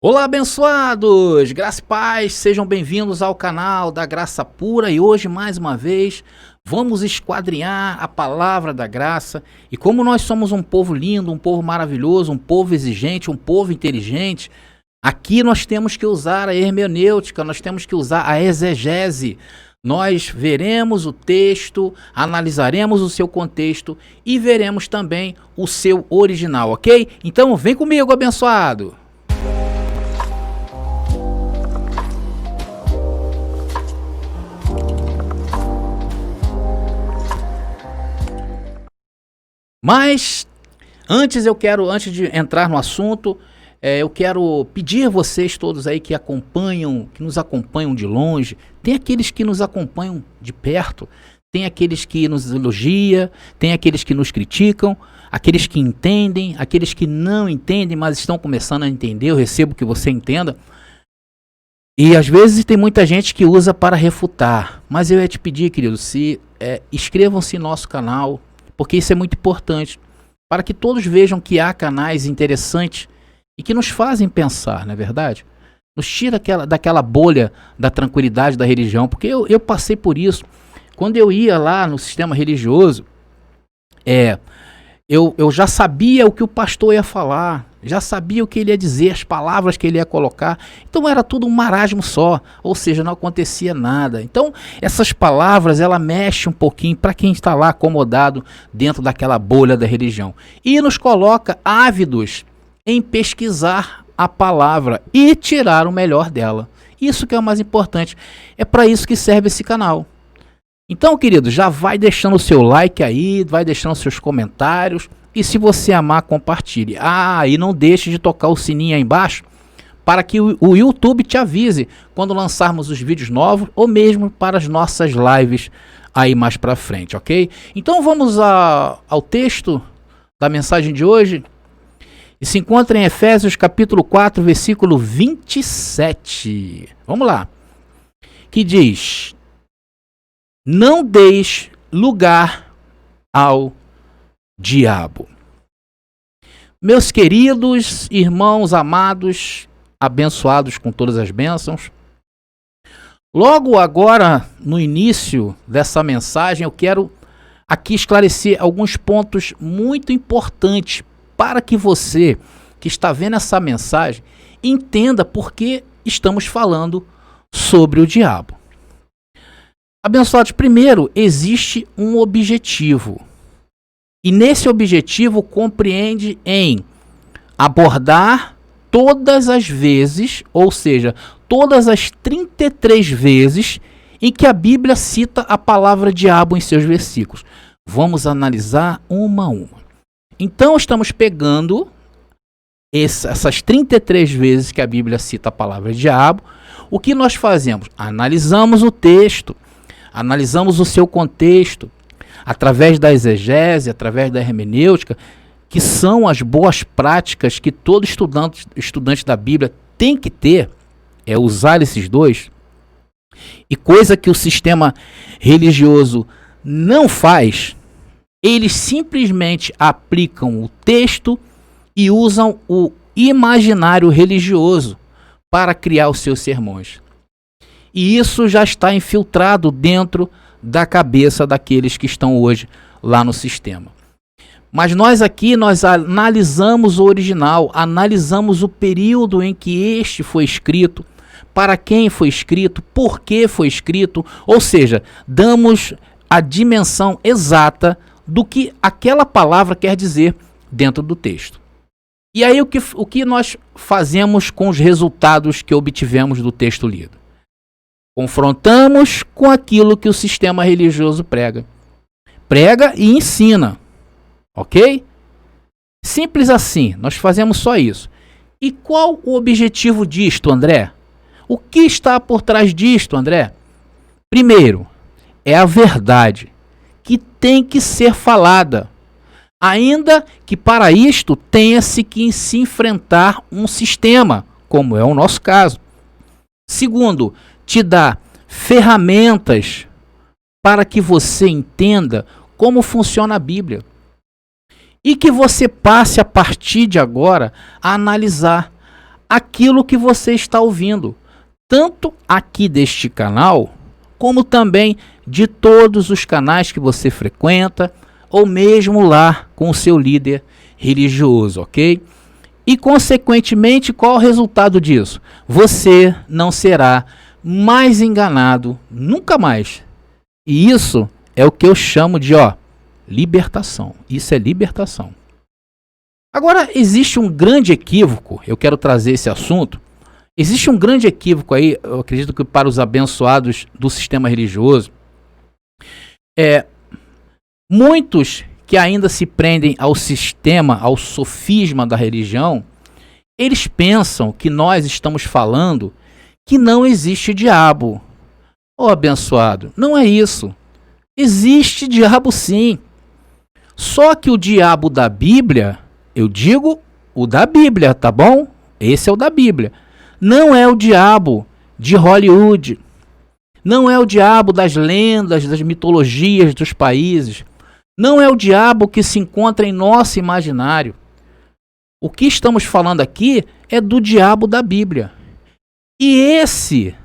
Olá, abençoados! Graça e paz, sejam bem-vindos ao canal da Graça Pura e hoje, mais uma vez, vamos esquadrinhar a palavra da graça. E como nós somos um povo lindo, um povo maravilhoso, um povo exigente, um povo inteligente, aqui nós temos que usar a hermenêutica, nós temos que usar a exegese. Nós veremos o texto, analisaremos o seu contexto e veremos também o seu original, ok? Então vem comigo, abençoado! Mas antes de entrar no assunto, eu quero pedir a vocês todos aí que nos acompanham de longe, tem aqueles que nos acompanham de perto, tem aqueles que nos elogiam, tem aqueles que nos criticam, aqueles que entendem, aqueles que não entendem, mas estão começando a entender, eu recebo que você entenda. E às vezes tem muita gente que usa para refutar, mas eu ia te pedir, querido, inscrevam-se no nosso canal, porque isso é muito importante, para que todos vejam que há canais interessantes e que nos fazem pensar, não é verdade? Nos tira daquela bolha da tranquilidade da religião, porque eu passei por isso. Quando eu ia lá no sistema religioso, eu já sabia o que o pastor ia falar, já sabia o que ele ia dizer, as palavras que ele ia colocar. Então era tudo um marasmo só, ou seja, não acontecia nada. Então essas palavras, ela mexe um pouquinho para quem está lá acomodado dentro daquela bolha da religião. E nos coloca ávidos em pesquisar a palavra e tirar o melhor dela. Isso que é o mais importante. É para isso que serve esse canal. Então, querido, já vai deixando o seu like aí, vai deixando seus comentários. E se você amar, compartilhe. E não deixe de tocar o sininho aí embaixo para que o YouTube te avise quando lançarmos os vídeos novos ou mesmo para as nossas lives aí mais para frente, ok? Então vamos ao texto da mensagem de hoje. E se encontra em Efésios capítulo 4, versículo 27. Vamos lá. Que diz: não deis lugar ao diabo. Meus queridos irmãos amados, abençoados com todas as bênçãos, logo agora no início dessa mensagem eu quero aqui esclarecer alguns pontos muito importantes para que você que está vendo essa mensagem entenda por que estamos falando sobre o diabo. Abençoados, primeiro existe um objetivo. E nesse objetivo compreende em abordar todas as vezes, ou seja, todas as 33 vezes em que a Bíblia cita a palavra diabo em seus versículos. Vamos analisar uma a uma. Então estamos pegando essas 33 vezes que a Bíblia cita a palavra diabo. O que nós fazemos? Analisamos o texto, analisamos o seu contexto, através da exegese, através da hermenêutica, que são as boas práticas que todo estudante da Bíblia tem que ter, é usar esses dois, e coisa que o sistema religioso não faz, eles simplesmente aplicam o texto e usam o imaginário religioso para criar os seus sermões. E isso já está infiltrado dentro da cabeça daqueles que estão hoje lá no sistema. Mas nós analisamos o original, analisamos o período em que este foi escrito, para quem foi escrito, por que foi escrito, ou seja, damos a dimensão exata do que aquela palavra quer dizer dentro do texto. E aí o que nós fazemos com os resultados que obtivemos do texto lido? Confrontamos com aquilo que o sistema religioso prega. Prega e ensina. Ok? Simples assim, nós fazemos só isso. E qual o objetivo disto, André? O que está por trás disto, André? Primeiro, é a verdade que tem que ser falada. Ainda que para isto tenha-se que se enfrentar um sistema, como é o nosso caso. Segundo, te dá ferramentas para que você entenda como funciona a Bíblia. E que você passe a partir de agora a analisar, aquilo que você está ouvindo, tanto aqui deste canal, como também de todos os canais que você frequenta, ou mesmo lá com o seu líder religioso, ok? E consequentemente, qual o resultado disso? Você não será mais enganado nunca mais. E isso é o que eu chamo de libertação. Isso é libertação. Agora, existe um grande equívoco, eu quero trazer esse assunto. Existe um grande equívoco aí, eu acredito que para os abençoados do sistema religioso, muitos que ainda se prendem ao sistema, ao sofisma da religião, eles pensam que nós estamos falando que não existe diabo. Abençoado, não é isso. Existe diabo sim. Só que o diabo da Bíblia, eu digo o da Bíblia, tá bom? Esse é o da Bíblia. Não é o diabo de Hollywood. Não é o diabo das lendas, das mitologias dos países. Não é o diabo que se encontra em nosso imaginário. O que estamos falando aqui é do diabo da Bíblia. E esse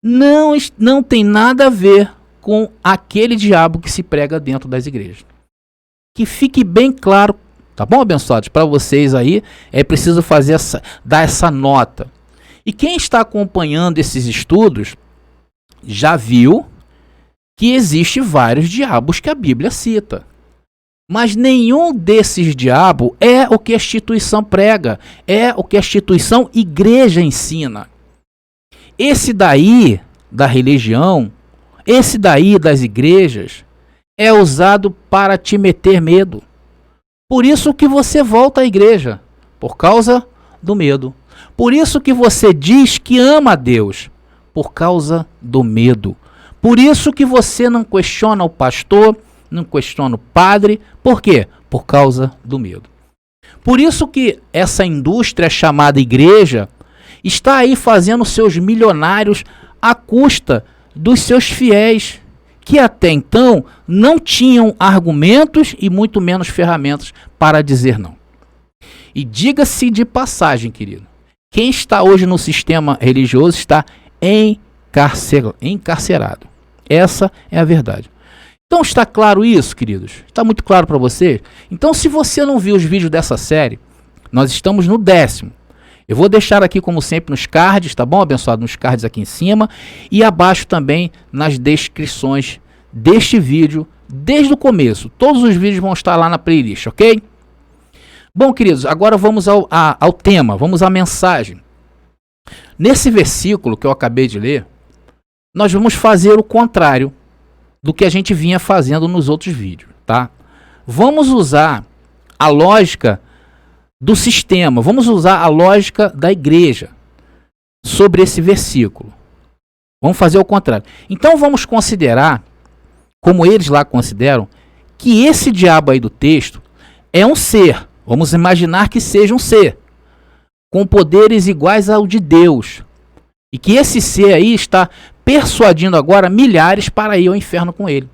não tem nada a ver com aquele diabo que se prega dentro das igrejas. Que fique bem claro, tá bom, abençoados? Para vocês aí, é preciso dar essa nota. E quem está acompanhando esses estudos já viu que existe vários diabos que a Bíblia cita. Mas nenhum desses diabos é o que a instituição prega, é o que a instituição igreja ensina. Esse daí da religião, esse daí das igrejas, é usado para te meter medo. Por isso que você volta à igreja, por causa do medo. Por isso que você diz que ama a Deus, por causa do medo. Por isso que você não questiona o pastor, não questiona o padre. Por quê? Por causa do medo. Por isso que essa indústria chamada igreja está aí fazendo seus milionários à custa dos seus fiéis, que até então não tinham argumentos e muito menos ferramentas para dizer não. E diga-se de passagem, querido, quem está hoje no sistema religioso está encarcerado. Essa é a verdade. Então está claro isso, queridos? Está muito claro para você? Então, se você não viu os vídeos dessa série, nós estamos no 10º. Eu vou deixar aqui, como sempre, nos cards, tá bom, abençoado? Nos cards aqui em cima e abaixo também nas descrições deste vídeo, desde o começo. Todos os vídeos vão estar lá na playlist, ok? Bom, queridos, agora vamos ao tema, vamos à mensagem. Nesse versículo que eu acabei de ler, nós vamos fazer o contrário do que a gente vinha fazendo nos outros vídeos, tá? Vamos usar a lógica do sistema, vamos usar a lógica da igreja sobre esse versículo. Vamos fazer o contrário. Então vamos considerar, como eles lá consideram, que esse diabo aí do texto é um ser. Vamos imaginar que seja um ser com poderes iguais ao de Deus. E que esse ser aí está persuadindo agora milhares para ir ao inferno com ele.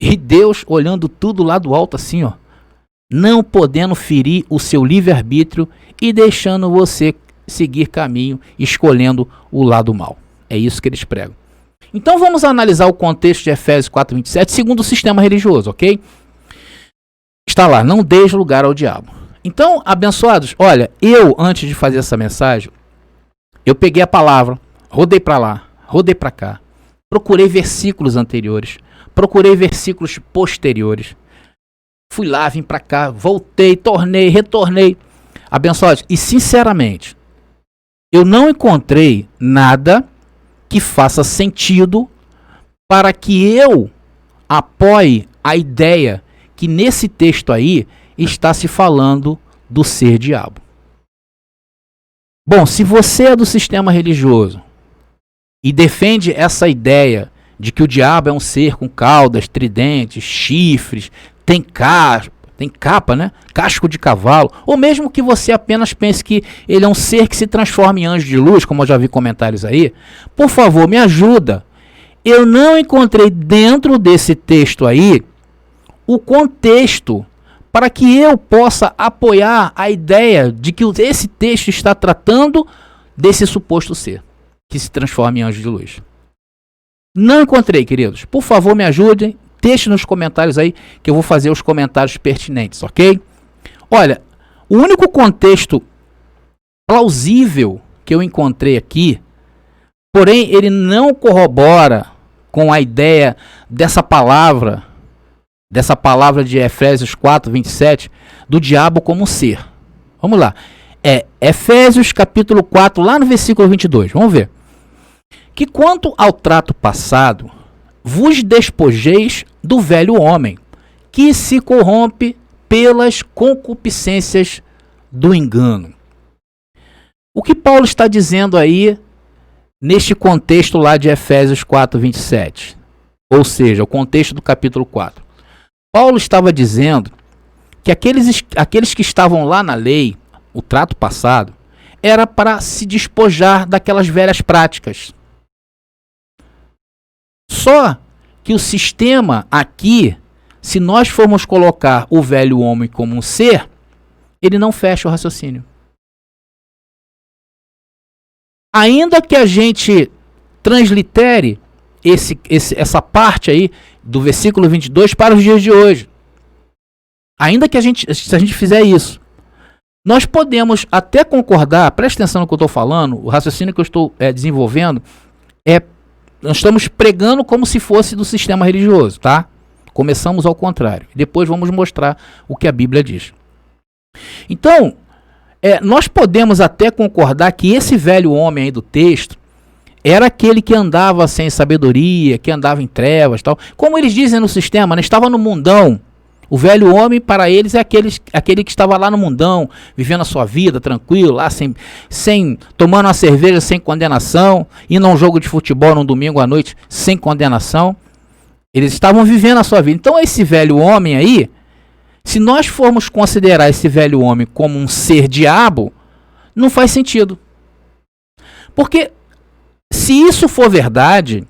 E Deus olhando tudo lá do alto assim, não podendo ferir o seu livre-arbítrio e deixando você seguir caminho, escolhendo o lado mal. É isso que eles pregam. Então vamos analisar o contexto de Efésios 4:27 segundo o sistema religioso, ok? Está lá, não deixe lugar ao diabo. Então, abençoados, olha, eu antes de fazer essa mensagem, eu peguei a palavra, rodei para lá, rodei para cá, procurei versículos anteriores, procurei versículos posteriores, fui lá, vim para cá, voltei, tornei, retornei, abençoados, e sinceramente, eu não encontrei nada que faça sentido para que eu apoie a ideia que nesse texto aí está se falando do ser diabo. Bom, se você é do sistema religioso e defende essa ideia de que o diabo é um ser com caudas, tridentes, chifres, tem capa, né? Casco de cavalo, ou mesmo que você apenas pense que ele é um ser que se transforma em anjo de luz, como eu já vi comentários aí, por favor, me ajuda. Eu não encontrei dentro desse texto aí o contexto para que eu possa apoiar a ideia de que esse texto está tratando desse suposto ser, que se transforma em anjo de luz. Não encontrei, queridos. Por favor, me ajudem. Deixe nos comentários aí que eu vou fazer os comentários pertinentes, ok? Olha, o único contexto plausível que eu encontrei aqui, porém ele não corrobora com a ideia dessa palavra de Efésios 4, 27, do diabo como ser. Vamos lá. É Efésios capítulo 4, lá no versículo 22. Vamos ver. Que quanto ao trato passado, vos despojeis do velho homem, que se corrompe pelas concupiscências do engano. O que Paulo está dizendo aí, neste contexto lá de Efésios 4, 27? Ou seja, o contexto do capítulo 4. Paulo estava dizendo que aqueles que estavam lá na lei, o trato passado, era para se despojar daquelas velhas práticas. Só que o sistema aqui, se nós formos colocar o velho homem como um ser, ele não fecha o raciocínio. Ainda que a gente translitere essa parte aí do versículo 22 para os dias de hoje, ainda que se a gente fizer isso, nós podemos até concordar, preste atenção no que eu estou falando, o raciocínio que eu estou desenvolvendo nós estamos pregando como se fosse do sistema religioso, tá? Começamos ao contrário. Depois vamos mostrar o que a Bíblia diz. Então, nós podemos até concordar que esse velho homem aí do texto era aquele que andava sem sabedoria, que andava em trevas, tal. Como eles dizem no sistema, né? Estava no mundão. O velho homem, para eles, é aquele que estava lá no mundão, vivendo a sua vida, tranquilo, lá tomando uma cerveja sem condenação, indo a um jogo de futebol num domingo à noite sem condenação. Eles estavam vivendo a sua vida. Então esse velho homem aí, se nós formos considerar esse velho homem como um ser diabo, não faz sentido. Porque se isso for verdade,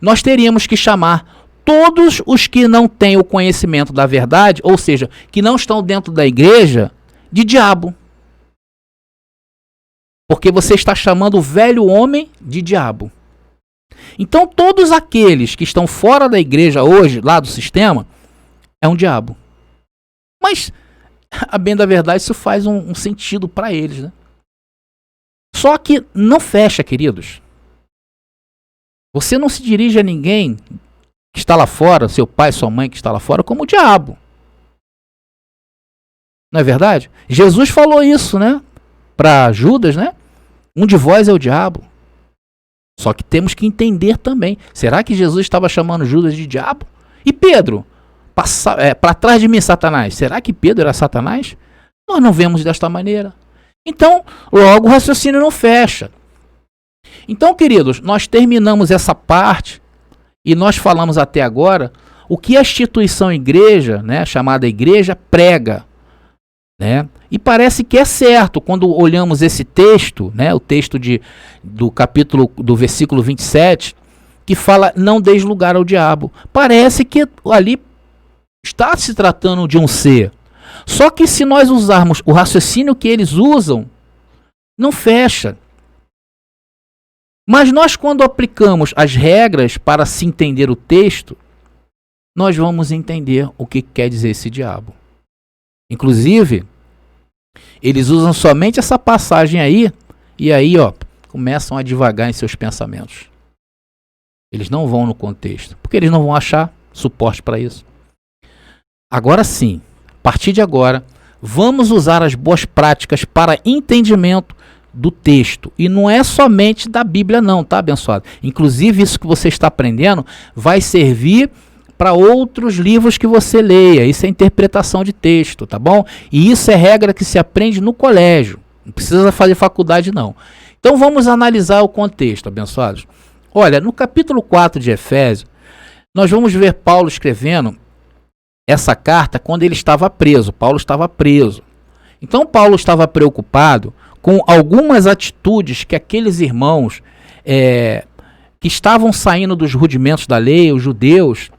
nós teríamos que chamar todos os que não têm o conhecimento da verdade, ou seja, que não estão dentro da igreja, de diabo. Porque você está chamando o velho homem de diabo. Então todos aqueles que estão fora da igreja hoje, lá do sistema, é um diabo. Mas, a bem da verdade, isso faz um sentido para eles, né? Só que não fecha, queridos. Você não se dirige a ninguém que está lá fora, seu pai, sua mãe que está lá fora, como o diabo. Não é verdade? Jesus falou isso, né? Para Judas, né? Um de vós é o diabo. Só que temos que entender também. Será que Jesus estava chamando Judas de diabo? E Pedro? Para trás de mim, Satanás. Será que Pedro era Satanás? Nós não vemos desta maneira. Então, logo o raciocínio não fecha. Então, queridos, nós terminamos essa parte e nós falamos até agora o que a instituição igreja, né, chamada igreja, prega. Né? E parece que é certo quando olhamos esse texto, né, o texto do capítulo, do versículo 27, que fala não deis lugar ao diabo. Parece que ali está se tratando de um ser. Só que se nós usarmos o raciocínio que eles usam, não fecha. Mas nós, quando aplicamos as regras para se entender o texto, nós vamos entender o que quer dizer esse diabo. Inclusive, eles usam somente essa passagem aí, e aí, começam a divagar em seus pensamentos. Eles não vão no contexto, porque eles não vão achar suporte para isso. Agora sim, a partir de agora, vamos usar as boas práticas para entendimento do texto. E não é somente da Bíblia não, tá, abençoado? Inclusive, isso que você está aprendendo vai servir para outros livros que você leia. Isso é interpretação de texto, tá bom? E isso é regra que se aprende no colégio. Não precisa fazer faculdade, não. Então, vamos analisar o contexto, abençoados. Olha, no capítulo 4 de Efésios, nós vamos ver Paulo escrevendo essa carta quando ele estava preso. Paulo estava preso. Então, Paulo estava preocupado com algumas atitudes que aqueles irmãos que estavam saindo dos rudimentos da lei, os judeus,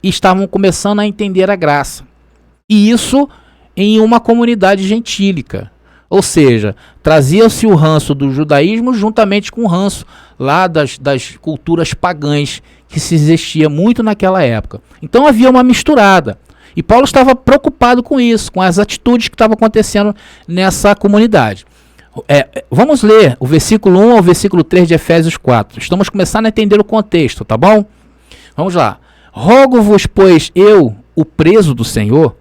e estavam começando a entender a graça. E isso em uma comunidade gentílica. Ou seja, trazia-se o ranço do judaísmo juntamente com o ranço lá das culturas pagãs que se existia muito naquela época. Então havia uma misturada. E Paulo estava preocupado com isso, com as atitudes que estavam acontecendo nessa comunidade. Vamos ler o versículo 1 ao versículo 3 de Efésios 4. Estamos começando a entender o contexto, tá bom? Vamos lá. Rogo-vos, pois, eu, o preso do Senhor,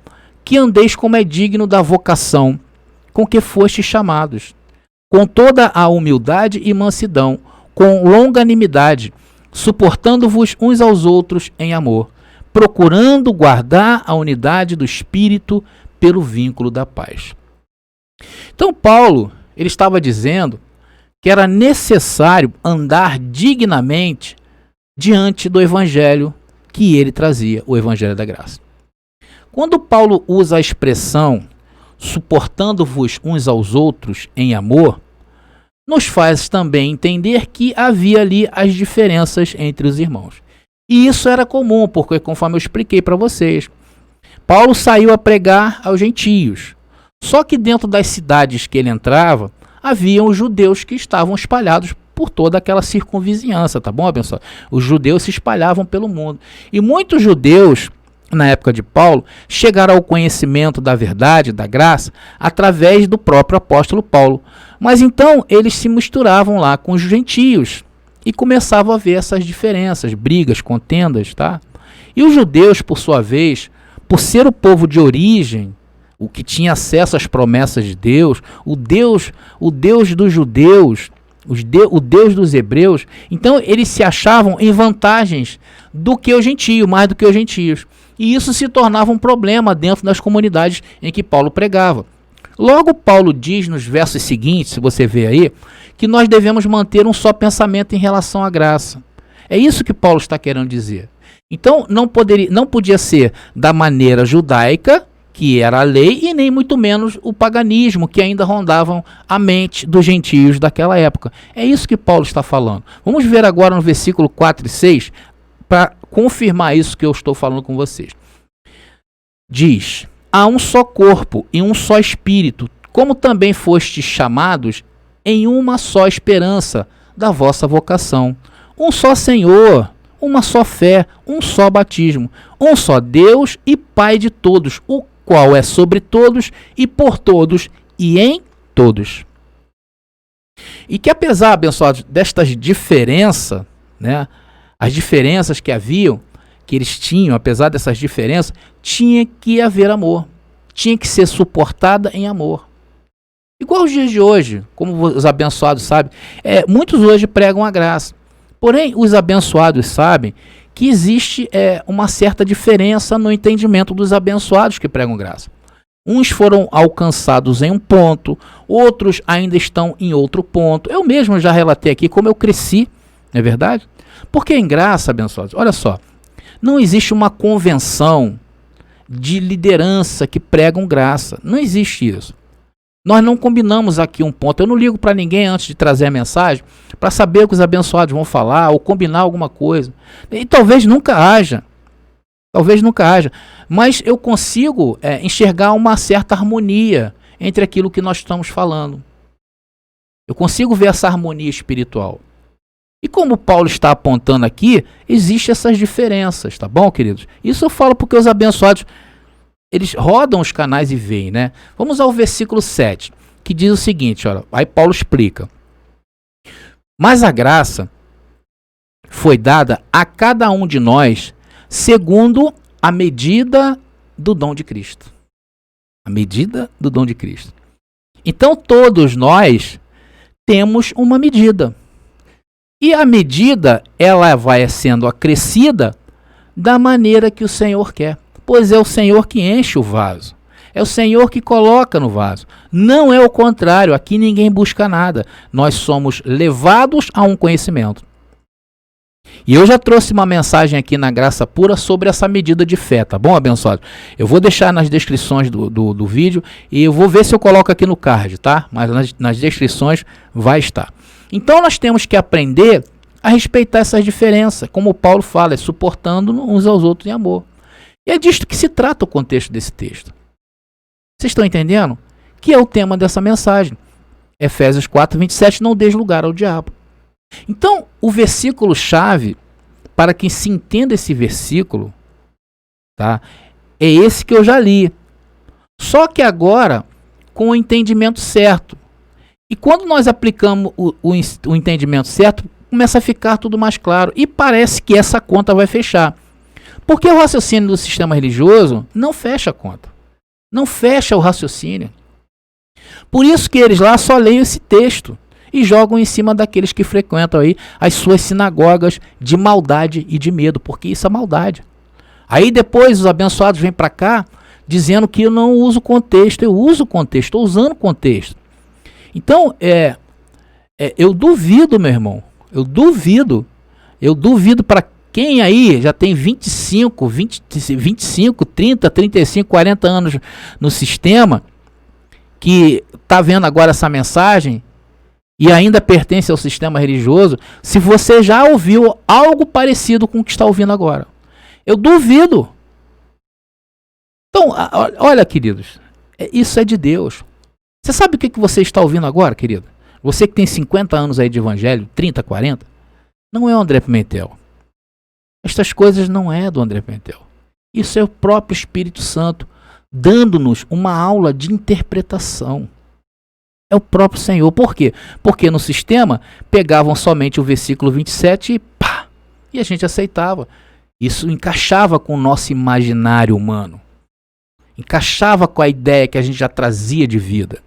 que andeis como é digno da vocação com que fostes chamados, com toda a humildade e mansidão, com longanimidade, suportando-vos uns aos outros em amor, procurando guardar a unidade do Espírito pelo vínculo da paz. Então Paulo, ele estava dizendo que era necessário andar dignamente diante do evangelho que ele trazia, o evangelho da graça. Quando Paulo usa a expressão suportando-vos uns aos outros em amor, nos faz também entender que havia ali as diferenças entre os irmãos. E isso era comum, porque conforme eu expliquei para vocês, Paulo saiu a pregar aos gentios. Só que dentro das cidades que ele entrava, haviam os judeus que estavam espalhados por toda aquela circunvizinhança, tá bom, abençoado? Os judeus se espalhavam pelo mundo. E muitos judeus, na época de Paulo, chegaram ao conhecimento da verdade, da graça, através do próprio apóstolo Paulo. Mas então eles se misturavam lá com os gentios e começavam a ver essas diferenças, brigas, contendas, tá? E os judeus, por sua vez, por ser o povo de origem, o que tinha acesso às promessas de Deus, o Deus dos judeus, o Deus dos hebreus, então eles se achavam em vantagens do que o gentio, mais do que os gentios. E isso se tornava um problema dentro das comunidades em que Paulo pregava. Logo, Paulo diz nos versos seguintes, se você ver aí, que nós devemos manter um só pensamento em relação à graça. É isso que Paulo está querendo dizer. Então, não podia ser da maneira judaica, que era a lei, e nem muito menos o paganismo, que ainda rondavam a mente dos gentios daquela época. É isso que Paulo está falando. Vamos ver agora no versículo 4 e 6, para confirmar isso que eu estou falando com vocês. Diz: há um só corpo e um só espírito, como também fostes chamados em uma só esperança da vossa vocação. Um só Senhor, uma só fé, um só batismo, um só Deus e Pai de todos, o qual é sobre todos e por todos e em todos. E que apesar, abençoados, destas diferenças, né, as diferenças que haviam, que eles tinham, apesar dessas diferenças, tinha que haver amor. Tinha que ser suportada em amor. Igual os dias de hoje, como os abençoados sabem, muitos hoje pregam a graça. Porém, os abençoados sabem que existe uma certa diferença no entendimento dos abençoados que pregam graça. Uns foram alcançados em um ponto, outros ainda estão em outro ponto. Eu mesmo já relatei aqui como eu cresci, não é verdade? Porque em graça, abençoados, olha só, não existe uma convenção de liderança que pregam graça. Não existe isso. Nós não combinamos aqui um ponto. Eu não ligo para ninguém antes de trazer a mensagem para saber o que os abençoados vão falar ou combinar alguma coisa. E talvez nunca haja. Talvez nunca haja. Mas eu consigo enxergar uma certa harmonia entre aquilo que nós estamos falando. Eu consigo ver essa harmonia espiritual. E como Paulo está apontando aqui, existem essas diferenças, tá bom, queridos? Isso eu falo porque os abençoados, eles rodam os canais e veem, né? Vamos ao versículo 7, que diz o seguinte, olha, aí Paulo explica. Mas a graça foi dada a cada um de nós segundo a medida do dom de Cristo. A medida do dom de Cristo. Então todos nós temos uma medida. E a medida, ela vai sendo acrescida da maneira que o Senhor quer. Pois é o Senhor que enche o vaso. É o Senhor que coloca no vaso. Não é o contrário, aqui ninguém busca nada. Nós somos levados a um conhecimento. E eu já trouxe uma mensagem aqui na Graça Pura sobre essa medida de fé, tá bom, abençoado? Eu vou deixar nas descrições do vídeo e eu vou ver se eu coloco aqui no card, tá? Mas nas descrições vai estar. Então nós temos que aprender a respeitar essas diferenças, como o Paulo fala, suportando uns aos outros em amor. E é disto que se trata o contexto desse texto. Vocês estão entendendo? Que é o tema dessa mensagem. Efésios 4, 27, não dês lugar ao diabo. Então, o versículo-chave, para que se entenda esse versículo, tá, é esse que eu já li. Só que agora, com o entendimento certo. E quando nós aplicamos o entendimento certo, começa a ficar tudo mais claro. E parece que essa conta vai fechar. Porque o raciocínio do sistema religioso não fecha a conta. Não fecha o raciocínio. Por isso que eles lá só leem esse texto e jogam em cima daqueles que frequentam aí as suas sinagogas de maldade e de medo, porque isso é maldade. Aí depois os abençoados vêm para cá dizendo que eu não uso contexto. Eu uso contexto, estou usando contexto. Então, eu duvido, meu irmão, eu duvido para quem aí já tem 25, 30, 35, 40 anos no sistema, que está vendo agora essa mensagem e ainda pertence ao sistema religioso, se você já ouviu algo parecido com o que está ouvindo agora. Eu duvido. Então, olha, queridos, isso é de Deus. Você sabe o que você está ouvindo agora, querido? Você que tem 50 anos aí de evangelho, 30, 40, não é o André Pimentel. Estas coisas não é do André Pimentel. Isso é o próprio Espírito Santo dando-nos uma aula de interpretação. É o próprio Senhor. Por quê? Porque no sistema pegavam somente o versículo 27 e pá! E a gente aceitava. Isso encaixava com o nosso imaginário humano. Encaixava com a ideia que a gente já trazia de vida.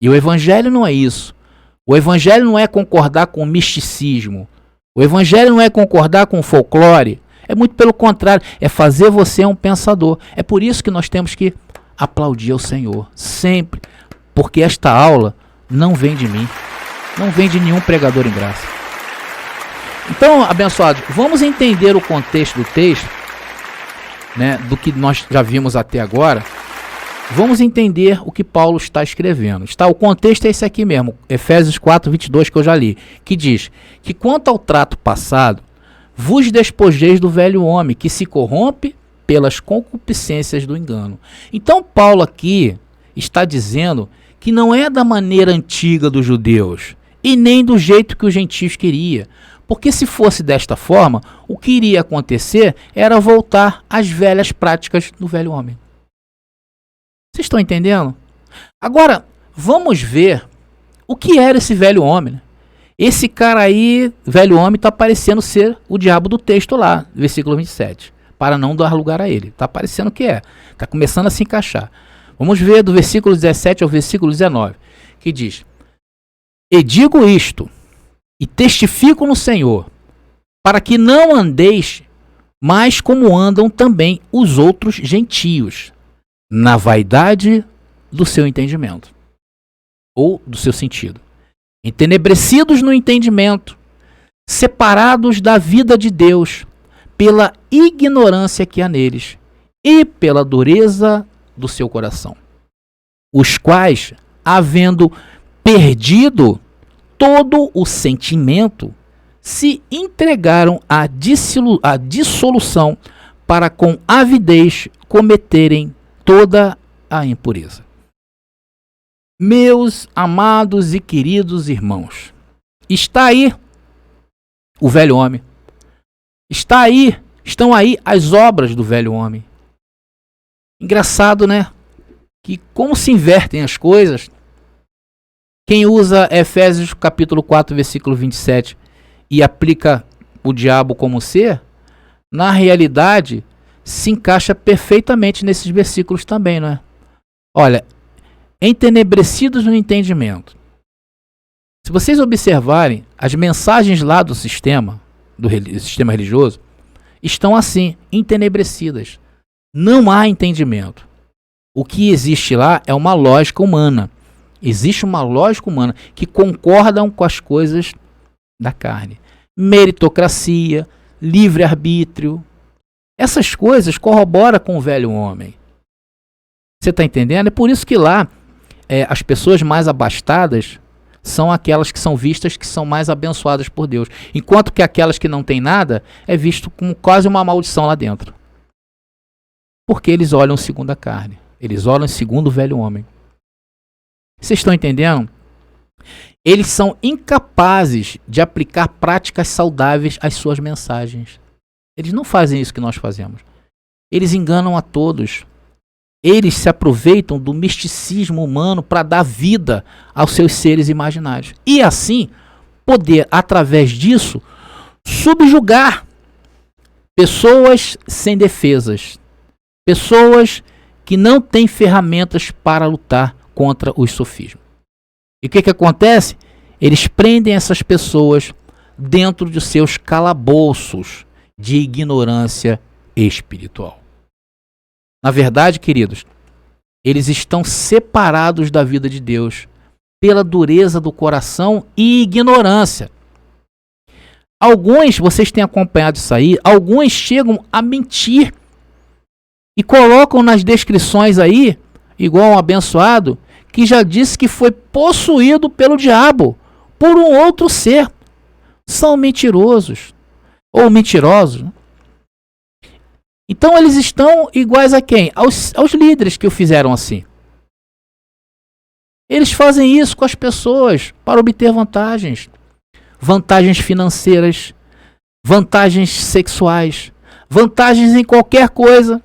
E o Evangelho não é isso. O Evangelho não é concordar com o misticismo. O Evangelho não é concordar com o folclore. É muito pelo contrário. É fazer você um pensador. É por isso que nós temos que aplaudir ao Senhor. Sempre. Porque esta aula não vem de mim. Não vem de nenhum pregador em graça. Então, abençoados, vamos entender o contexto do texto, né, do que nós já vimos até agora. Vamos entender o que Paulo está escrevendo. O contexto é esse aqui mesmo, Efésios 4, 22, que eu já li, que diz que quanto ao trato passado, vos despojeis do velho homem, que se corrompe pelas concupiscências do engano. Então Paulo aqui está dizendo que não é da maneira antiga dos judeus, e nem do jeito que os gentios queriam. Porque se fosse desta forma, o que iria acontecer era voltar às velhas práticas do velho homem. Vocês estão entendendo? Agora, vamos ver o que era esse velho homem. Né? Esse cara aí, velho homem, está parecendo ser o diabo do texto lá, versículo 27. Para não dar lugar a ele. Está parecendo que é. Está começando a se encaixar. Vamos ver do versículo 17 ao versículo 19. Que diz: E digo isto, e testifico no Senhor, para que não andeis mais como andam também os outros gentios, na vaidade do seu entendimento, ou do seu sentido, entenebrecidos no entendimento, separados da vida de Deus, pela ignorância que há neles, e pela dureza do seu coração, os quais, havendo perdido todo o sentimento, se entregaram à dissolução, para com avidez cometerem toda a impureza. Meus amados e queridos irmãos, está aí o velho homem. Estão aí as obras do velho homem. Engraçado, né? Que como se invertem as coisas. Quem usa Efésios capítulo 4, versículo 27 e aplica o diabo como ser, na realidade se encaixa perfeitamente nesses versículos também, não é? Olha, entenebrecidos no entendimento. Se vocês observarem, as mensagens lá do sistema religioso, estão assim, entenebrecidas. Não há entendimento. O que existe lá é uma lógica humana. Existe uma lógica humana que concordam com as coisas da carne. Meritocracia, livre-arbítrio. Essas coisas corroboram com o velho homem. Você está entendendo? É por isso que lá as pessoas mais abastadas são aquelas que são vistas que são mais abençoadas por Deus. Enquanto que aquelas que não têm nada é visto como quase uma maldição lá dentro. Porque eles olham segundo a carne. Eles olham segundo o velho homem. Vocês estão entendendo? Eles são incapazes de aplicar práticas saudáveis às suas mensagens. Eles não fazem isso que nós fazemos. Eles enganam a todos. Eles se aproveitam do misticismo humano para dar vida aos seus seres imaginários. E assim, poder, através disso, subjugar pessoas sem defesas. Pessoas que não têm ferramentas para lutar contra os sofismas. E o que acontece? Eles prendem essas pessoas dentro de seus calabouços de ignorância espiritual. Na verdade, queridos, eles estão separados da vida de Deus pela dureza do coração e ignorância. Alguns, vocês têm acompanhado isso aí, alguns chegam a mentir e colocam nas descrições aí, igual um abençoado, que já disse que foi possuído pelo diabo, por um outro ser. São mentirosos, ou mentirosos. Então eles estão iguais a quem? Aos líderes que o fizeram assim. Eles fazem isso com as pessoas para obter vantagens. Vantagens financeiras, vantagens sexuais, vantagens em qualquer coisa.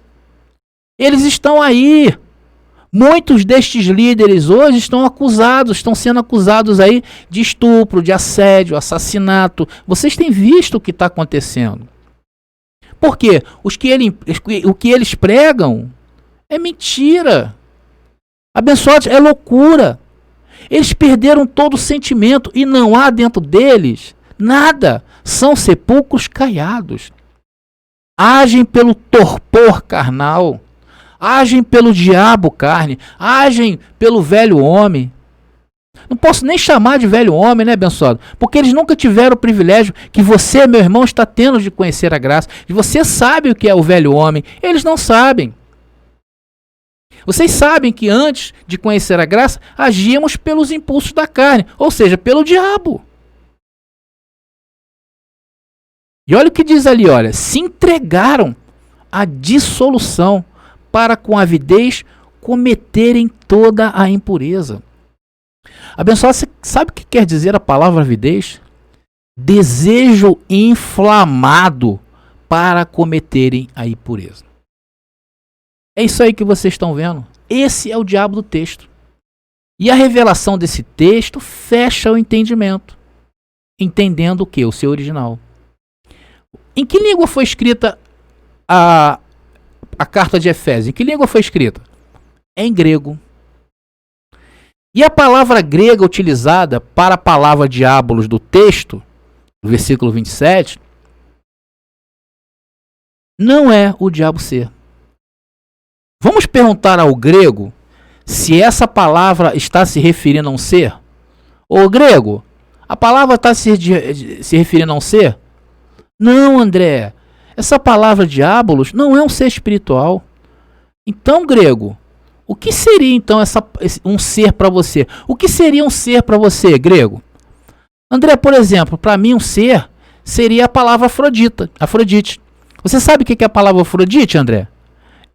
Eles estão aí. Muitos destes líderes hoje estão sendo acusados aí de estupro, de assédio, assassinato. Vocês têm visto o que está acontecendo. Por quê? O que eles pregam é mentira. Abençoados, é loucura. Eles perderam todo o sentimento e não há dentro deles nada. São sepulcros caiados. Agem pelo torpor carnal. Agem pelo diabo carne, agem pelo velho homem. Não posso nem chamar de velho homem, né, abençoado? Porque eles nunca tiveram o privilégio que você, meu irmão, está tendo de conhecer a graça. E você sabe o que é o velho homem. Eles não sabem. Vocês sabem que antes de conhecer a graça, agíamos pelos impulsos da carne, ou seja, pelo diabo. E olha o que diz ali, olha, se entregaram à dissolução, para com avidez cometerem toda a impureza. Abençoado, você sabe o que quer dizer a palavra avidez? Desejo inflamado para cometerem a impureza. É isso aí que vocês estão vendo. Esse é o diabo do texto. E a revelação desse texto fecha o entendimento. Entendendo o que? O seu original. Em que língua foi escrita a carta de Efésios? Em que língua foi escrita? É em grego. E a palavra grega utilizada para a palavra diabolos do texto, do versículo 27, não é o diabo ser. Vamos perguntar ao grego se essa palavra está se referindo a um ser? Ô grego, a palavra está se referindo a um ser? Não, André. Essa palavra diabolos não é um ser espiritual. Então, grego, o que seria então um ser para você? O que seria um ser para você, grego? André, por exemplo, para mim um ser seria a palavra Afrodite. Você sabe o que é a palavra Afrodite, André?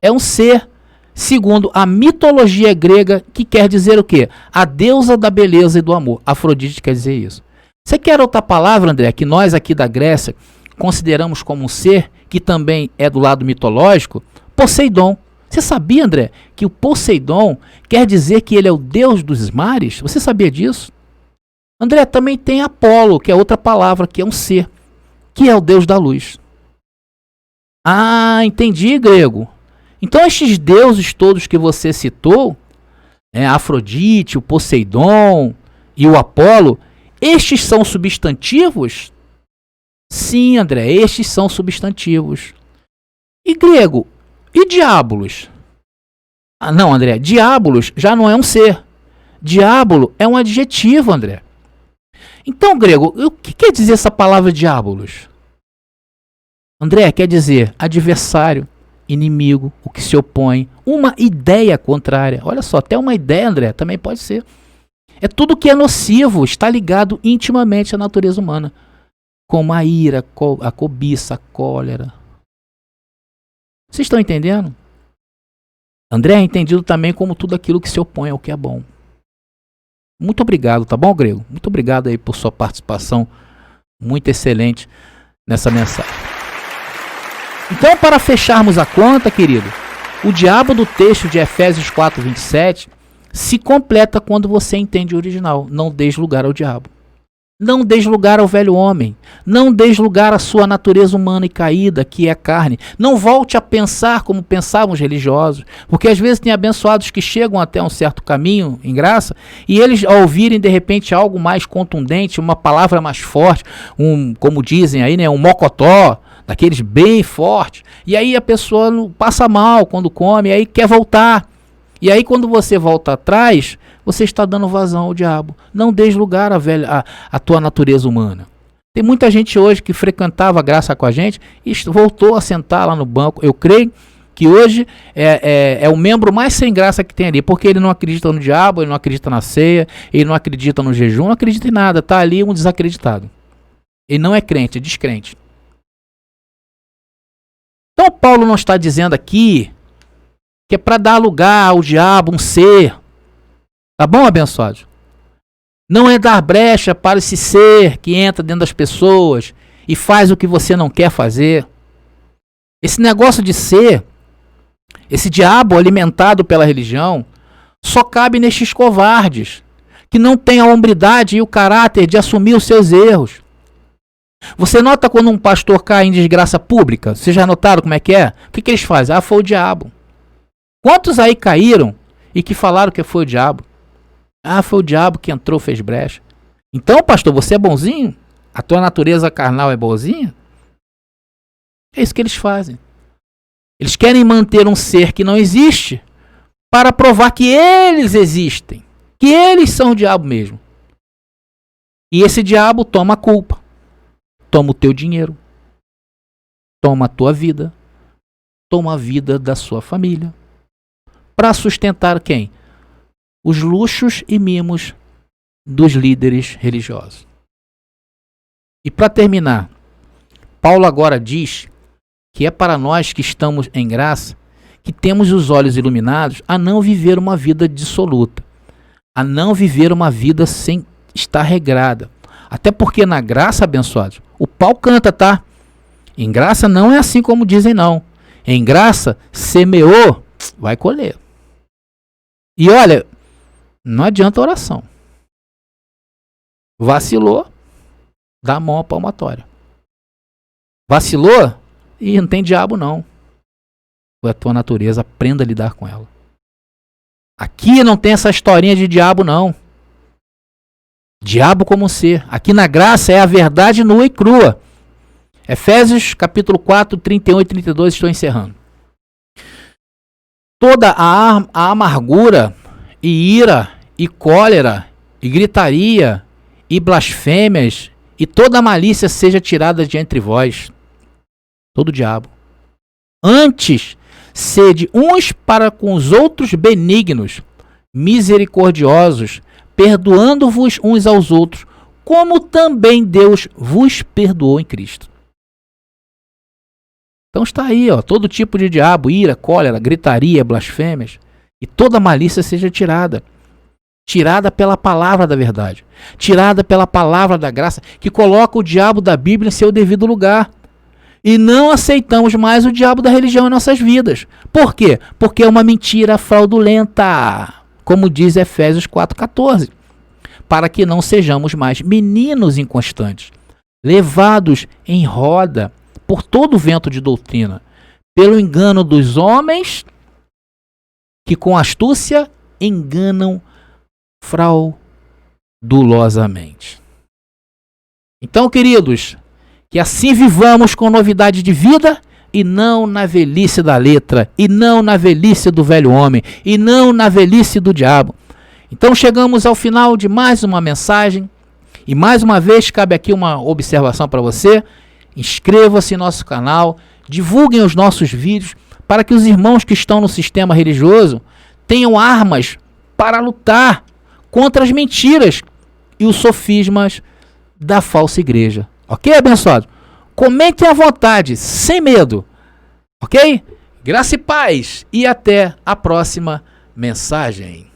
É um ser, segundo a mitologia grega, que quer dizer o quê? A deusa da beleza e do amor. Afrodite quer dizer isso. Você quer outra palavra, André, que nós aqui da Grécia consideramos como um ser, que também é do lado mitológico? Poseidon. Você sabia, André, que o Poseidon quer dizer que ele é o deus dos mares? Você sabia disso? André, também tem Apolo, que é outra palavra, que é um ser, que é o deus da luz. Ah, entendi, grego. Então estes deuses todos que você citou, Afrodite, o Poseidon e o Apolo, estes são substantivos? Sim, André, estes são substantivos. E grego? E diabolos? Ah, não, André, diabolos já não é um ser. Diabolo é um adjetivo, André. Então, grego, o que quer dizer essa palavra diabolos? André, quer dizer adversário, inimigo, o que se opõe, uma ideia contrária. Olha só, até uma ideia, André, também pode ser. É tudo que é nocivo, está ligado intimamente à natureza humana. Como a ira, a cobiça, a cólera. Vocês estão entendendo? André é entendido também como tudo aquilo que se opõe ao que é bom. Muito obrigado, tá bom, Grego? Muito obrigado aí por sua participação muito excelente nessa mensagem. Então, para fecharmos a conta, querido, o diabo do texto de Efésios 4:27 se completa quando você entende o original. Não deis lugar ao diabo. Não deis lugar ao velho homem. Não deis lugar à sua natureza humana e caída, que é a carne. Não volte a pensar como pensavam os religiosos. Porque às vezes tem abençoados que chegam até um certo caminho, em graça, e eles, ao ouvirem de repente algo mais contundente, uma palavra mais forte, como dizem aí, né, um mocotó, daqueles bem fortes, e aí a pessoa passa mal quando come, e aí quer voltar. E aí quando você volta atrás, você está dando vazão ao diabo. Não deis lugar à tua natureza humana. Tem muita gente hoje que frequentava a graça com a gente e voltou a sentar lá no banco. Eu creio que hoje é o membro mais sem graça que tem ali, porque ele não acredita no diabo, ele não acredita na ceia, ele não acredita no jejum, não acredita em nada. Está ali um desacreditado. Ele não é crente, é descrente. Então Paulo não está dizendo aqui que é para dar lugar ao diabo um ser. Tá bom, abençoado? Não é dar brecha para esse ser que entra dentro das pessoas e faz o que você não quer fazer. Esse negócio de ser, esse diabo alimentado pela religião, só cabe nestes covardes, que não têm a hombridade e o caráter de assumir os seus erros. Você nota quando um pastor cai em desgraça pública? Vocês já notaram como é que é? O que eles fazem? Ah, foi o diabo. Quantos aí caíram e que falaram que foi o diabo? Ah, foi o diabo que entrou, fez brecha. Então, pastor, você é bonzinho? A tua natureza carnal é bonzinha? É isso que eles fazem. Eles querem manter um ser que não existe para provar que eles existem. Que eles são o diabo mesmo. E esse diabo toma a culpa. Toma o teu dinheiro. Toma a tua vida. Toma a vida da sua família. Para sustentar quem? Os luxos e mimos dos líderes religiosos. E para terminar, Paulo agora diz que é para nós que estamos em graça, que temos os olhos iluminados, a não viver uma vida dissoluta, a não viver uma vida sem estar regrada. Até porque na graça, abençoados, o pau canta, tá? Em graça não é assim como dizem, não. Em graça, semeou, vai colher. E olha, não adianta oração. Vacilou, dá a mão à palmatória. Vacilou, e não tem diabo não. Foi a tua natureza, aprenda a lidar com ela. Aqui não tem essa historinha de diabo não. Diabo como ser. Aqui na graça é a verdade nua e crua. Efésios capítulo 4, 31 e 32, estou encerrando. Toda a amargura e ira e cólera e gritaria e blasfêmias e toda a malícia seja tirada de entre vós. Todo diabo. Antes, sede uns para com os outros benignos, misericordiosos, perdoando-vos uns aos outros, como também Deus vos perdoou em Cristo. Então está aí, ó, todo tipo de diabo, ira, cólera, gritaria, blasfêmias, e toda malícia seja tirada. Tirada pela palavra da verdade. Tirada pela palavra da graça, que coloca o diabo da Bíblia em seu devido lugar. E não aceitamos mais o diabo da religião em nossas vidas. Por quê? Porque é uma mentira fraudulenta, como diz Efésios 4,14. Para que não sejamos mais meninos inconstantes, levados em roda por todo o vento de doutrina, pelo engano dos homens que com astúcia enganam fraudulosamente. Então, queridos, que assim vivamos com novidade de vida e não na velhice da letra, e não na velhice do velho homem, e não na velhice do diabo. Então chegamos ao final de mais uma mensagem e mais uma vez cabe aqui uma observação para você. Inscreva-se em nosso canal, divulguem os nossos vídeos para que os irmãos que estão no sistema religioso tenham armas para lutar contra as mentiras e os sofismas da falsa igreja. Ok, abençoado? Comentem à vontade, sem medo. Ok? Graça e paz e até a próxima mensagem.